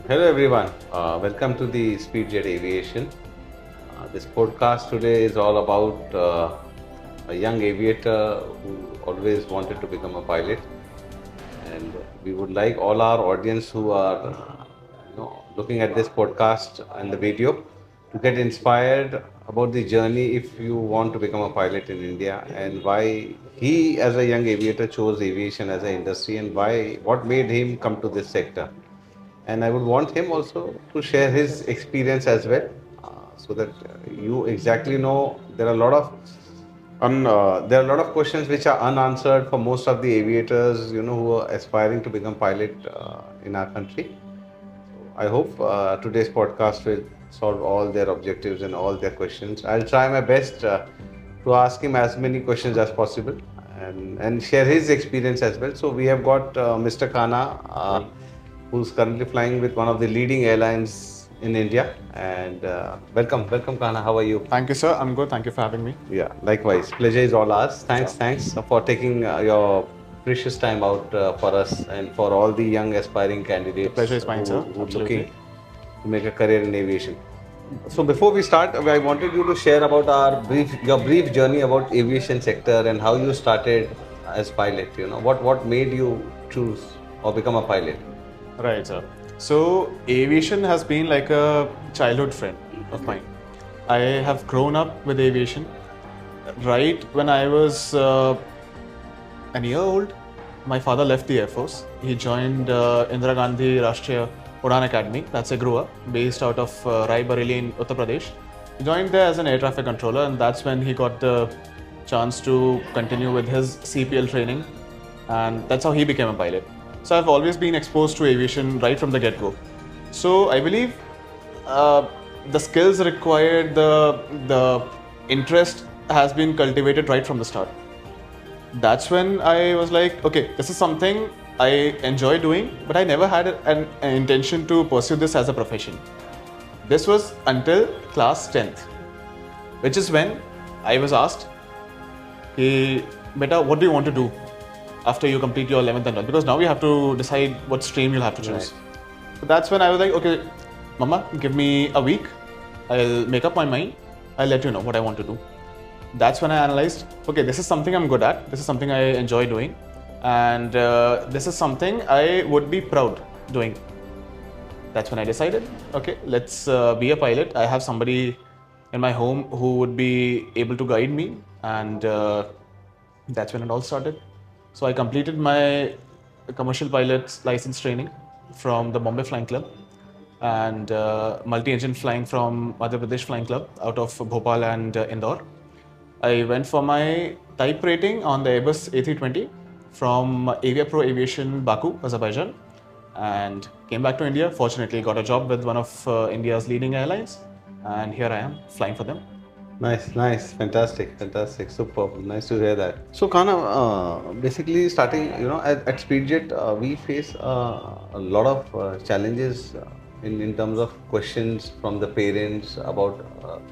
Hello everyone, welcome to the Speedjet Aviation. This podcast today is all about a young aviator who always wanted to become a pilot, and we would like all our audience who are looking at this podcast and the video to get inspired about the journey if you want to become a pilot in India, and why he as a young aviator chose aviation as an industry, and why what made him come to this sector. And I would want him also to share his experience as well, so that you exactly know there are a lot of there are a lot of questions which are unanswered for most of the aviators, who are aspiring to become pilot in our country. I hope today's podcast will solve all their objectives and all their questions. I'll try my best to ask him as many questions as possible, and share his experience as well. So we have got Mr. Kanha, who's currently flying with one of the leading airlines in India. And welcome Kanha. How are you? Thank you, sir. I'm good. Thank you for having me. Yeah, likewise. Pleasure is all ours. Thanks for taking your precious time out for us and for all the young aspiring candidates. The pleasure is mine, sir. Who are Absolutely. looking to make a career in aviation. So before we start, I wanted you to share about your brief journey about aviation sector and how you started as pilot. What made you choose or become a pilot? Right, sir. So, aviation has been like a childhood friend of mine. I have grown up with aviation. Right when I was an year old, my father left the Air Force. He joined Indira Gandhi Rashtriya Udan Academy. That's a GRUA, based out of Rai Bareilly in Uttar Pradesh. He joined there as an air traffic controller, and that's when he got the chance to continue with his CPL training, and that's how he became a pilot. So I've always been exposed to aviation right from the get-go. So I believe the skills required, the interest has been cultivated right from the start. That's when I was like, okay, this is something I enjoy doing, but I never had an intention to pursue this as a profession. This was until class 10th, which is when I was asked, hey, beta, what do you want to do after you complete your 11th and 12th? Because now you have to decide what stream you'll have to choose. Right. So that's when I was like, okay, Mama, give me a week. I'll make up my mind. I'll let you know what I want to do. That's when I analyzed, okay, this is something I'm good at. This is something I enjoy doing. And this is something I would be proud doing. That's when I decided, okay, let's be a pilot. I have somebody in my home who would be able to guide me. And that's when it all started. So I completed my commercial pilot's license training from the Bombay Flying Club, and multi-engine flying from Madhya Pradesh Flying Club out of Bhopal and Indore. I went for my type rating on the Airbus A320 from Aviapro Aviation, Baku, Azerbaijan, and came back to India. Fortunately, got a job with one of India's leading airlines, and here I am flying for them. Nice, fantastic, superb. Nice to hear that. So, Kanha, basically starting, at Speedjet, we face a lot of challenges in terms of questions from the parents about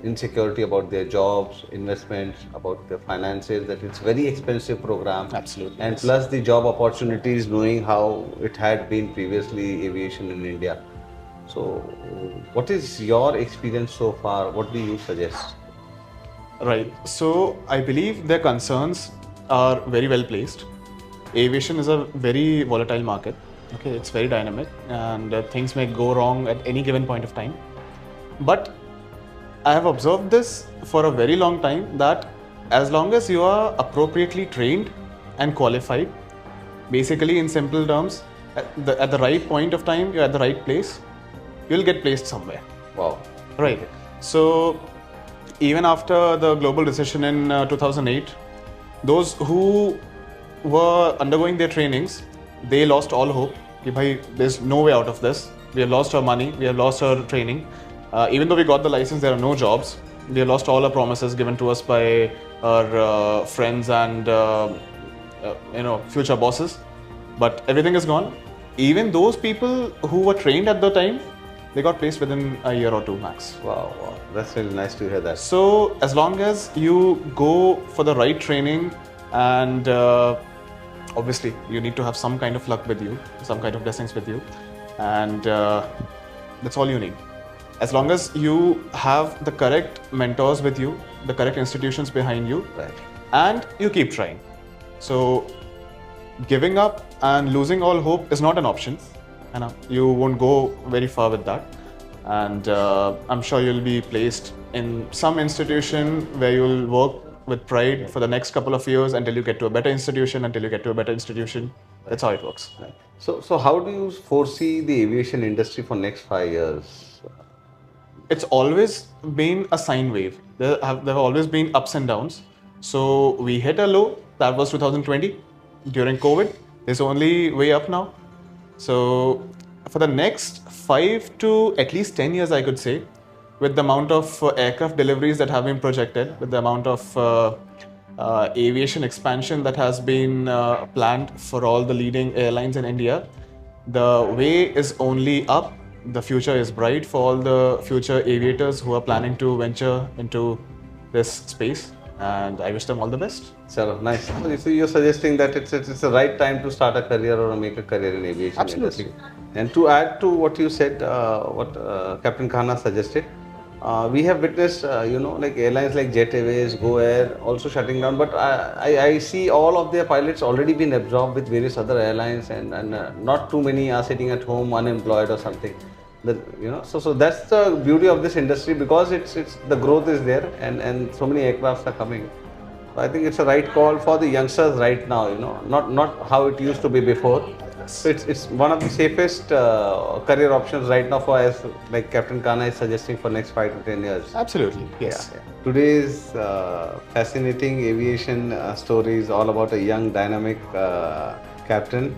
insecurity about their jobs, investments, about their finances, that it's very expensive program. Absolutely. And yes, plus the job opportunities, knowing how it had been previously aviation in India. So, what is your experience so far? What do you suggest? Right. So I believe their concerns are very well placed. Aviation is a very volatile market. Okay, it's very dynamic, and things may go wrong at any given point of time. But I have observed this for a very long time, that as long as you are appropriately trained and qualified, basically in simple terms, at the right point of time, you're at the right place, you'll get placed somewhere. Wow. Right. So even after the global recession in 2008, those who were undergoing their trainings, they lost all hope. Bhai, there's no way out of this. We have lost our money. We have lost our training. Even though we got the license, there are no jobs. We have lost all our promises given to us by our friends and future bosses. But everything is gone. Even those people who were trained at the time, they got placed within a year or two max. Wow. That's really nice to hear that. So as long as you go for the right training, and obviously you need to have some kind of luck with you, some kind of blessings with you, and That's all you need. As long as you have the correct mentors with you, the correct institutions behind you, Right. and you keep trying. So giving up and losing all hope is not an option. You won't go very far with that. And I'm sure you'll be placed in some institution where you'll work with pride for the next couple of years until you get to a better institution, That's how it works. Right. So how do you foresee the aviation industry for next 5 years? It's always been a sine wave. There have always been ups and downs. So we hit a low, that was 2020 during COVID. It's only way up now. So for the next 5 to at least 10 years, I could say, with the amount of aircraft deliveries that have been projected, with the amount of aviation expansion that has been planned for all the leading airlines in India, the way is only up. The future is bright for all the future aviators who are planning to venture into this space, and I wish them all the best. So nice. So you're suggesting that it's the right time to start a career or make a career in aviation Absolutely. industry. And to add to what you said, what Captain Kanha suggested, we have witnessed, like airlines like Jet Airways, Go Air also shutting down. But I see all of their pilots already been absorbed with various other airlines, and not too many are sitting at home unemployed or something. So that's the beauty of this industry, because it's the growth is there, and so many aircrafts are coming. So I think it's a right call for the youngsters right now. Not how it used to be before. So it's one of the safest career options right now for, as like Captain Kanha is suggesting, for next 5 to 10 years. Absolutely, yes. Yeah. Today's fascinating aviation story is all about a young, dynamic Captain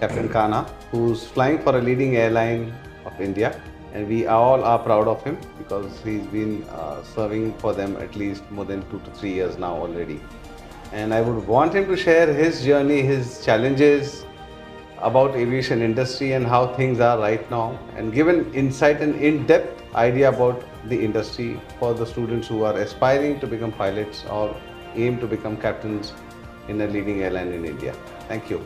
Kanha, who's flying for a leading airline of India, and we all are proud of him because he's been serving for them at least more than 2 to 3 years now already. And I would want him to share his journey, his challenges about aviation industry and how things are right now, and give an insight and in-depth idea about the industry for the students who are aspiring to become pilots or aim to become captains in a leading airline in India. Thank you.